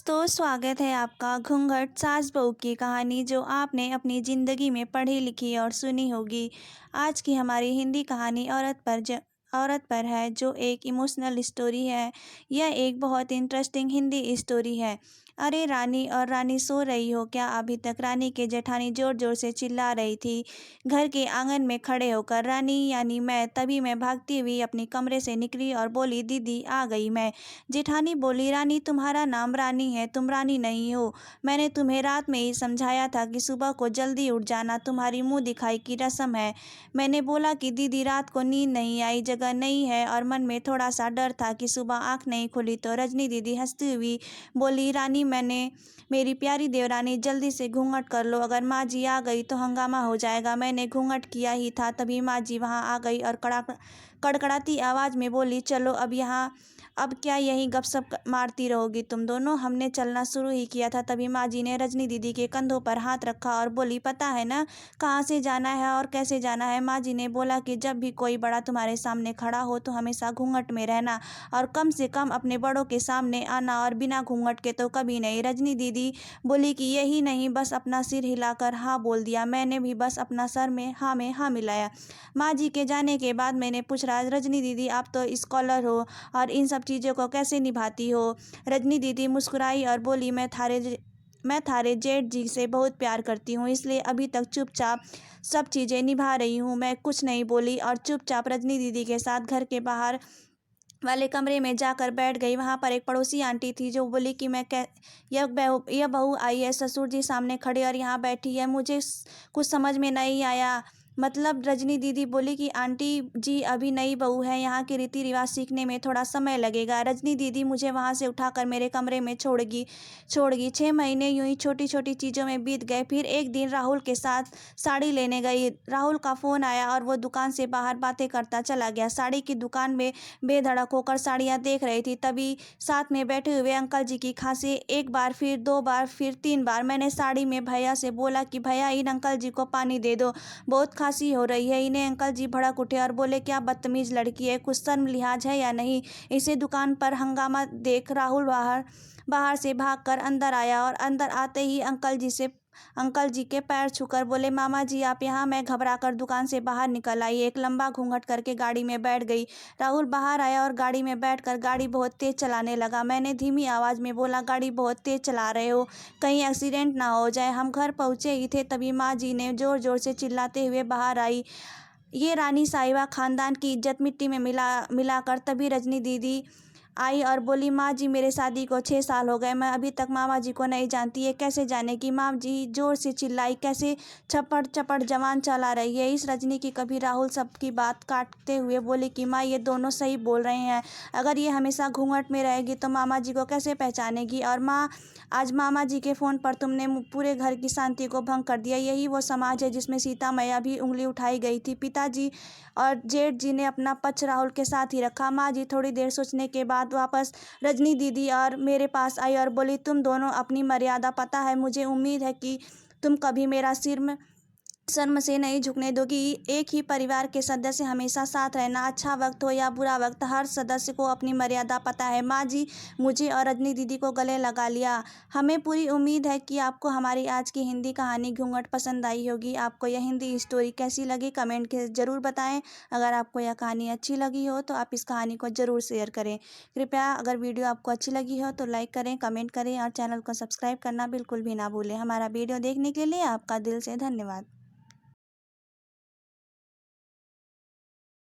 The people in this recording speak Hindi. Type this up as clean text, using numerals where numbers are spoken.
दोस्तों, स्वागत है आपका घूंघट सास बहू की कहानी जो आपने अपनी ज़िंदगी में पढ़ी लिखी और सुनी होगी। आज की हमारी हिंदी कहानी औरत पर है जो एक इमोशनल स्टोरी है। यह एक बहुत इंटरेस्टिंग हिंदी स्टोरी है। अरे रानी और रानी सो रही हो क्या अभी तक? रानी के जेठानी ज़ोर ज़ोर से चिल्ला रही थी घर के आंगन में खड़े होकर। रानी यानी मैं। तभी मैं भागती हुई अपने कमरे से निकली और बोली, दीदी आ गई मैं। जेठानी बोली, रानी तुम्हारा नाम रानी है, तुम रानी नहीं हो। मैंने तुम्हें रात में ही समझाया था कि सुबह को जल्दी उठ जाना तुम्हारी मुंह दिखाई की रस्म है। मैंने बोला कि दीदी रात को नींद नहीं आई, जगह नहीं है और मन में थोड़ा सा डर था कि सुबह आंख नहीं खुली तो। रजनी दीदी हंसती हुई बोली, रानी मेरी प्यारी देवरानी जल्दी से घूंघट कर लो, अगर माँ जी आ गई तो हंगामा हो जाएगा। मैंने घूंघट किया ही था तभी माँ जी वहाँ आ गई और कड़कड़ाती आवाज़ में बोली, चलो अब क्या यहीं गपशप मारती रहोगी तुम दोनों? हमने चलना शुरू ही किया था तभी माँ जी ने रजनी दीदी के कंधों पर हाथ रखा और बोली, पता है ना कहाँ से जाना है और कैसे जाना है? माँ जी ने बोला कि जब भी कोई बड़ा तुम्हारे सामने खड़ा हो तो हमेशा घूंघट में रहना और कम से कम अपने बड़ों के सामने आना और बिना घूंघट के तो कभी नहीं। रजनी दीदी बोली कि यही नहीं, बस अपना सिर हिलाकर हाँ बोल दिया। मैंने भी बस अपना सर में हाँ मिलाया। माँ जी के जाने के बाद मैंने पूछा, रजनी दीदी आप तो स्कॉलर हो और इन सब चीज़ों को कैसे निभाती हो? रजनी दीदी मुस्कुराई और बोली, मैं थारे जेठ जी से बहुत प्यार करती हूँ, इसलिए अभी तक चुपचाप सब चीज़ें निभा रही हूँ। मैं कुछ नहीं बोली और चुपचाप रजनी दीदी के साथ घर के बाहर वाले कमरे में जाकर बैठ गई। वहाँ पर एक पड़ोसी आंटी थी जो बोली कि यह बहू आई है, ससुर जी सामने खड़े और यहाँ बैठी है, मुझे कुछ समझ में नहीं आया। मतलब रजनी दीदी बोली कि आंटी जी अभी नई बहू है, यहाँ के रीति रिवाज सीखने में थोड़ा समय लगेगा। रजनी दीदी मुझे वहाँ से उठाकर मेरे कमरे में छोड़गी। 6 महीने यूं ही छोटी छोटी चीज़ों में बीत गए। फिर एक दिन राहुल के साथ साड़ी लेने गई। राहुल का फ़ोन आया और वो दुकान से बाहर बातें करता चला गया। साड़ी की दुकान में बेधड़क होकर साड़ियाँ देख रही थी, तभी साथ में बैठे हुए अंकल जी की खांसी। एक बार, फिर 2 बार, फिर 3 बार। मैंने साड़ी में भैया से बोला कि भैया इन अंकल जी को पानी दे दो, बहुत खांसी हो रही है इन्हें। अंकल जी भड़क उठे और बोले, क्या बदतमीज लड़की है, कुछ शर्म लिहाज है या नहीं? इसे दुकान पर हंगामा देख राहुल बाहर से भागकर अंदर आया और अंदर आते ही अंकल जी के पैर छूकर बोले, मामा जी आप यहाँ? मैं घबराकर दुकान से बाहर निकल आई, एक लंबा घूंघट करके गाड़ी में बैठ गई। राहुल बाहर आया और गाड़ी में बैठकर गाड़ी बहुत तेज चलाने लगा। मैंने धीमी आवाज़ में बोला, गाड़ी बहुत तेज चला रहे हो, कहीं एक्सीडेंट ना हो जाए। हम घर पहुँचे ही थे तभी माँ जी ने ज़ोर ज़ोर से चिल्लाते हुए बाहर आई, ये रानी साहिबा खानदान की इज्जत मिट्टी में मिलाकर। तभी रजनी दीदी आई और बोली, माँ जी मेरे शादी को 6 साल हो गए, मैं अभी तक मामा जी को नहीं जानती। ये कैसे जाने की? माँ जी जोर से चिल्लाई, कैसे छप्पड़ चपड़ जवान चला रही है इस रजनी की? कभी राहुल सबकी बात काटते हुए बोले कि माँ ये दोनों सही बोल रहे हैं, अगर ये हमेशा घूंघट में रहेगी तो मामा जी को कैसे पहचानेगी? और माँ आज मामा जी के फ़ोन पर तुमने पूरे घर की शांति को भंग कर दिया। यही वो समाज है जिसमें सीता मैया भी उंगली उठाई गई थी। पिताजी और जेठ जी ने अपना पक्ष राहुल के साथ ही रखा। माँ जी थोड़ी देर सोचने के बाद वापस रजनी दीदी और मेरे पास आई और बोली, तुम दोनों अपनी मर्यादा पता है, मुझे उम्मीद है कि तुम कभी मेरा सिर शर्म से नहीं झुकने दोगी। एक ही परिवार के सदस्य हमेशा साथ रहना, अच्छा वक्त हो या बुरा वक्त, हर सदस्य को अपनी मर्यादा पता है। माँ जी मुझे और रजनी दीदी को गले लगा लिया। हमें पूरी उम्मीद है कि आपको हमारी आज की हिंदी कहानी घूंघट पसंद आई होगी। आपको यह हिंदी स्टोरी कैसी लगी कमेंट के ज़रूर बताएं। अगर आपको यह कहानी अच्छी लगी हो तो आप इस कहानी को ज़रूर शेयर करें। कृपया अगर वीडियो आपको अच्छी लगी हो तो लाइक करें, कमेंट करें और चैनल को सब्सक्राइब करना बिल्कुल भी ना भूलें। हमारा वीडियो देखने के लिए आपका दिल से धन्यवाद।